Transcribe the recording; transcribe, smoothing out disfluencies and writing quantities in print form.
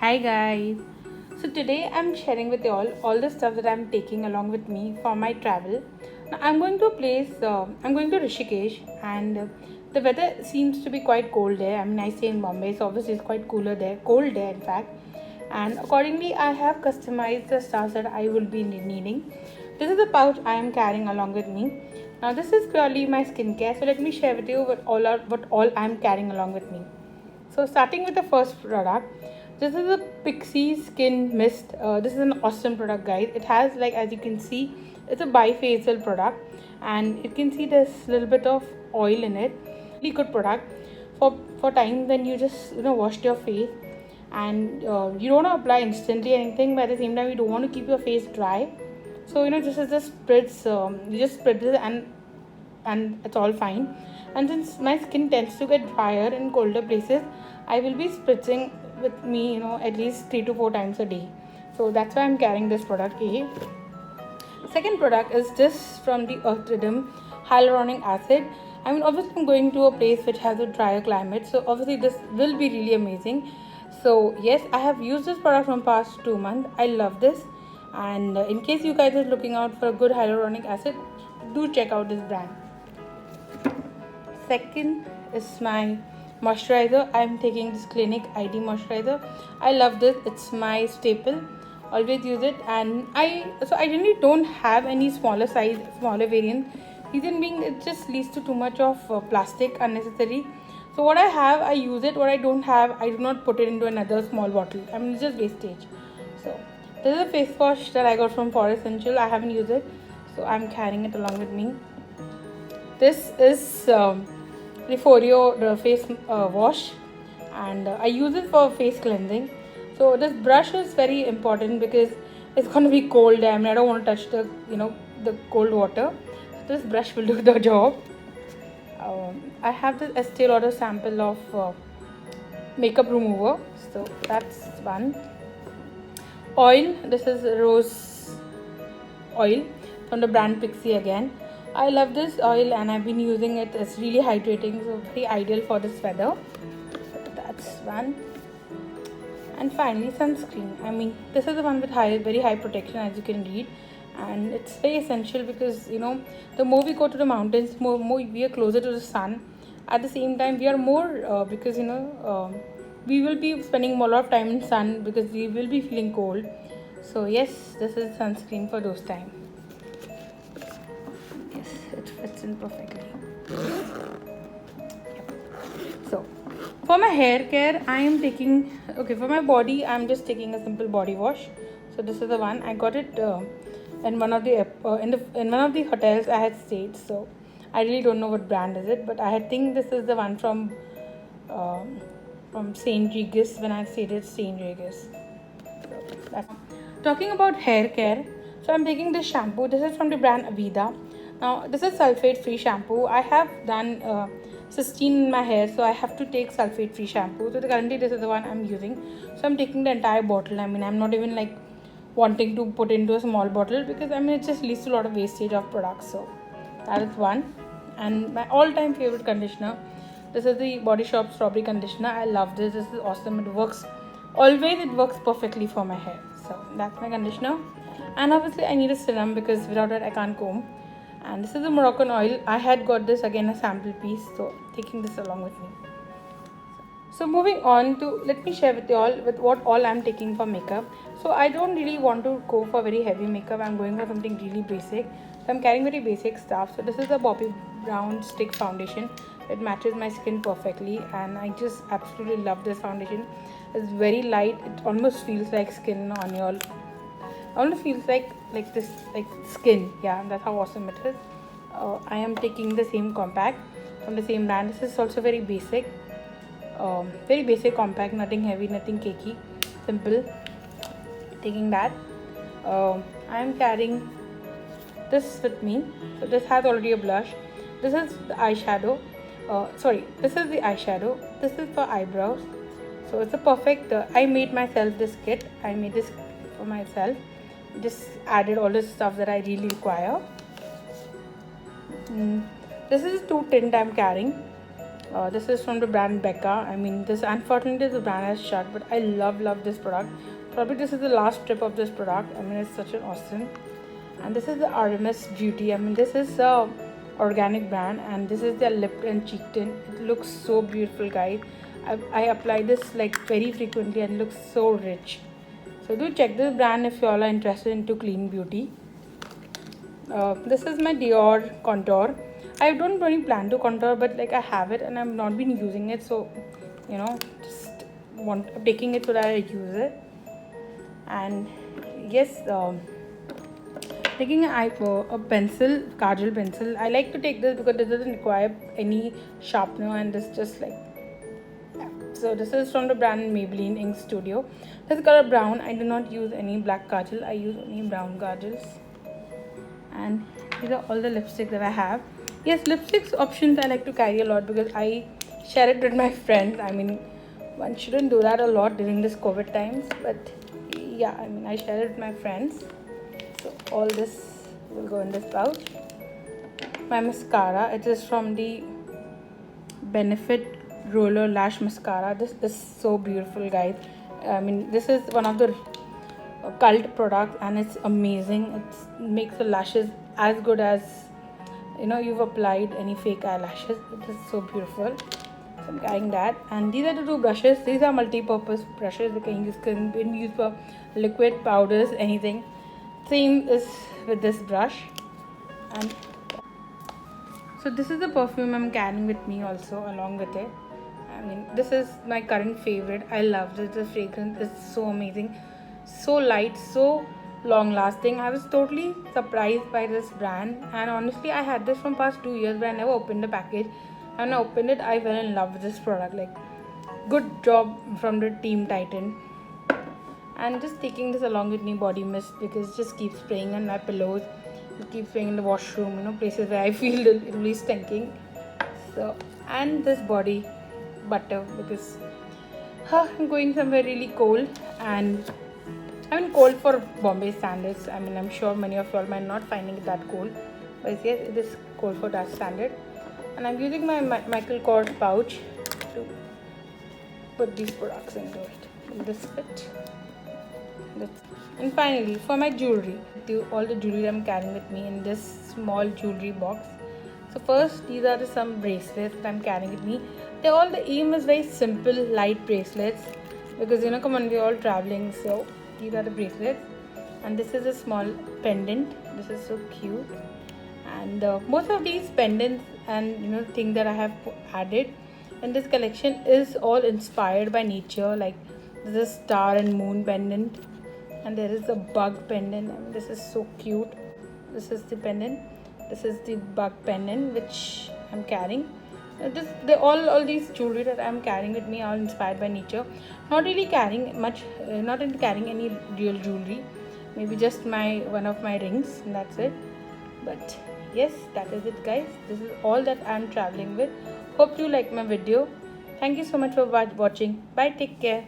Hi guys. So today I'm sharing with you all the stuff that I'm taking along with me for my travel. Now I'm going to a place. I'm going to Rishikesh, and the weather seems to be quite cold there. I mean, I stay in Bombay, so obviously it's quite cooler there, cold there in fact. And accordingly, I have customized the stuff that I will be needing. This is the pouch I am carrying along with me. Now this is purely my skincare. So let me share with you what all I'm carrying along with me. So starting with the first product, this is a Pixie Skin Mist. This is an awesome product, guys. It has, like, as you can see, it's a bifacial product, and you can see there's a little bit of oil in it. Really good product for times when you just washed your face, and you don't want to apply instantly anything, but at the same time you don't want to keep your face dry. So this is just spritz. You just spritz it, and it's all fine. And since my skin tends to get drier in colder places, I will be spritzing with me at least 3 to 4 times a day. So that's why I'm carrying this product. Second product is this from the Earth Rhythm hyaluronic acid. I mean, obviously I'm going to a place which has a drier climate, so obviously this will be really amazing. So yes, I have used this product from past 2 months. I love this, and in case you guys are looking out for a good hyaluronic acid, do check out this brand. Second is my moisturizer. I'm taking this Clinique ID moisturizer. I love this. It's my staple. Always use it, and I really don't have any smaller variant. Reason being, it just leads to too much of plastic unnecessary. So what I have, I use it. What I don't have, I do not put it into another small bottle. I mean, it's just wastage. So this is a face wash that I got from Forest Essential. I haven't used it, so I'm carrying it along with me. This is the face wash, and I use it for face cleansing. So this brush is very important because it's going to be cold, and I don't want to touch the cold water. So this brush will do the job. I have this Estee Lauder sample of makeup remover, so that's one. Oil. This is rose oil from the brand Pixie again. I love this oil, and I've been using it. It's really hydrating, so very ideal for this weather. So that's one. And finally, sunscreen. I mean, this is the one with very high protection, as you can read, and it's very essential because the more we go to the mountains, more we are closer to the sun. At the same time, we are more because we will be spending a lot of time in sun because we will be feeling cold. So yes, this is sunscreen for those times. Yes, it fits in perfectly. Yep. So for my hair care, I am taking, for my body, I'm just taking a simple body wash. So this is the one. I got it in one of the in one of the hotels I had stayed. So I really don't know what brand is it, but I think this is the one from St. Regis, when I stayed at St. Regis. So that's talking about hair care. So I'm taking this shampoo. This is from the brand Avida. Now this is sulfate free shampoo. I have done cystine in my hair, so I have to take sulfate free shampoo. So currently this is the one I'm using. So I'm taking the entire bottle. I mean, I'm not even like wanting to put into a small bottle because I mean it just leads to a lot of wastage of products. So that is one. And my all-time favorite conditioner, this is the Body Shop strawberry conditioner. I love this. This is awesome. It works perfectly for my hair. So that's my conditioner. And obviously I need a serum because without it I can't comb. And this is the Moroccan oil. I had got this again, a sample piece, so taking this along with me. So moving on to, let me share with you all with what all I'm taking for makeup. So I don't really want to go for very heavy makeup. I'm going for something really basic. So I'm carrying very basic stuff. So this is the Bobbi Brown Stick Foundation. It matches my skin perfectly, and I just absolutely love this foundation. It's very light. It almost feels like skin on your. Almost feels like this, like skin. Yeah, that's how awesome it is. I am taking the same compact from the same brand. This is also very basic. Very basic compact, nothing heavy, nothing cakey, simple. Taking that. I am carrying this with me. So this has already a blush. This is the eyeshadow. This is the eyeshadow. This is for eyebrows. So it's a perfect. I made myself this kit. I made this for myself. Just added all the stuff that I really require. This is 2 tint I'm carrying. This is from the brand Becca. I mean, this unfortunately the brand has shut, but I love this product. Probably this is the last trip of this product. I mean, it's such an awesome. And this is the RMS Beauty. I mean, this is a organic brand, and this is their lip and cheek tint. It looks so beautiful, guys. I apply this like very frequently and looks so rich. So do check this brand if you all are interested into clean beauty. This is my Dior contour. I don't really plan to contour, but like I have it and I've not been using it, so just taking it so that I use it. And yes, taking a pencil, kajal pencil. I like to take this because this doesn't require any sharpener, and this just like, yeah. So this is from the brand Maybelline Ink Studio. This is color brown. I do not use any black kajal. I use only brown kajals. And these are all the lipsticks that I have. Yes, lipsticks options I like to carry a lot because I share it with my friends. I mean, one shouldn't do that a lot during this COVID times, but yeah, I mean, I share it with my friends. So all this will go in this pouch. My mascara, it is from the Benefit Roller Lash Mascara. This is so beautiful, guys. I mean, this is one of the cult products, and it's amazing. It makes the lashes as good as you've applied any fake eyelashes. It is so beautiful. So I'm carrying that, and these are the two brushes. These are multi-purpose brushes. They can be used for liquid, powders, anything. Same is with this brush. And so this is the perfume I'm carrying with me also along with it. I mean, this is my current favorite. I love this. The fragrance is so amazing, so light, so long lasting. I was totally surprised by this brand, and honestly I had this from past 2 years, but I never opened the package. And when I opened it, I fell in love with this product. Like, good job from the team Titan. And just taking this along with me, body mist, because it just keeps spraying on my pillows. It keeps spraying in the washroom, places where I feel really stinking. So, and this body butter, because I'm going somewhere really cold, and I mean cold for Bombay standards. I mean, I'm sure many of you all might not finding it that cold, but yes, it is cold for that standard. And I'm using my Michael Kors pouch to put these products into it. In this fit. And finally, for my jewelry, all the jewelry I'm carrying with me in this small jewelry box. So first, these are some bracelets that I'm carrying with me. The aim is very simple, light bracelets, because come on, we're all traveling. So these are the bracelets, and this is a small pendant. This is so cute. And most of these pendants and things that I have added in this collection is all inspired by nature. Like, this is star and moon pendant, and there is a bug pendant. I mean, this is so cute. This is the pendant. This is the bug pendant which I'm carrying. All these jewelry that I'm carrying with me are inspired by nature. Not really carrying much, not into carrying any real jewelry. Maybe just one of my rings, and that's it. But yes, that is it, guys. This is all that I'm traveling with. Hope you like my video. Thank you so much for watching. Bye. Take care.